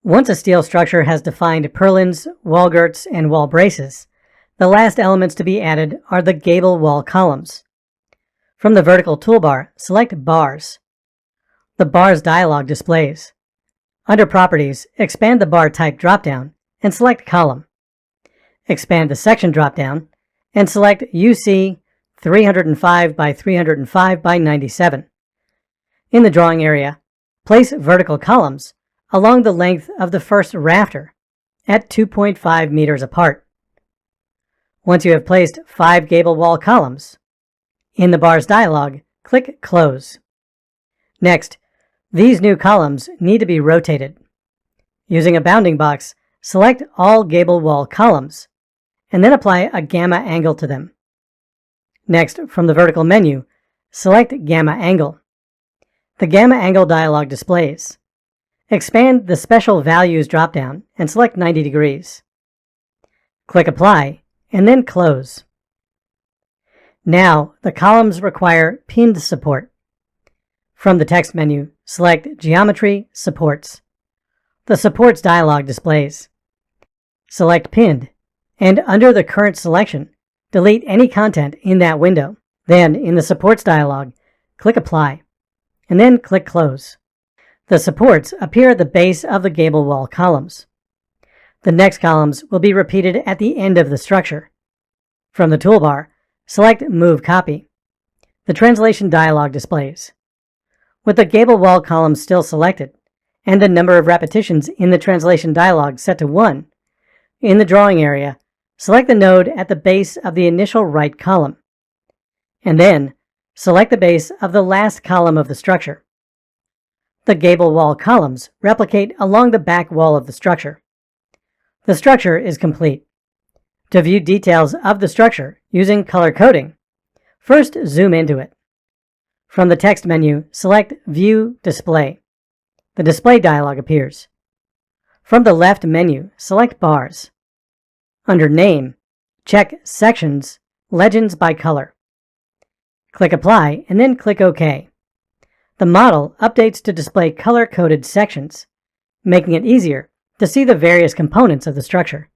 Once a steel structure has defined purlins, wall girts, and wall braces, the last elements to be added are the gable wall columns. From the vertical toolbar, select Bars. The Bars dialog displays. Under Properties, expand the bar type dropdown and select Column. Expand the section dropdown and select UC 305 by 305 by 97. In the drawing area, place vertical columns along the length of the first rafter at 2.5 meters apart. Once you have placed 5 gable wall columns, in the Bars dialog, click Close. Next, these new columns need to be rotated. Using a bounding box, select all gable wall columns, and then apply a gamma angle to them. Next, from the vertical menu, select Gamma Angle. The Gamma Angle dialog displays. Expand the Special Values dropdown and select 90 degrees. Click Apply, and then Close. Now, the columns require pinned support. From the text menu, select Geometry Supports. The Supports dialog displays. Select Pinned, and under the current selection, delete any content in that window. Then, in the Supports dialog, click Apply, and then click Close. The supports appear at the base of the gable wall columns. The next columns will be repeated at the end of the structure. From the toolbar, select Move Copy. The Translation dialog displays. With the gable wall columns still selected, and the number of repetitions in the Translation dialog set to 1, in the drawing area, select the node at the base of the initial right column, and then select the base of the last column of the structure. The gable wall columns replicate along the back wall of the structure. The structure is complete. To view details of the structure using color coding, first zoom into it. From the text menu, select View Display. The Display dialog appears. From the left menu, select Bars. Under Name, check Sections, Legends by Color. Click Apply and then click OK. The model updates to display color-coded sections, making it easier to see the various components of the structure.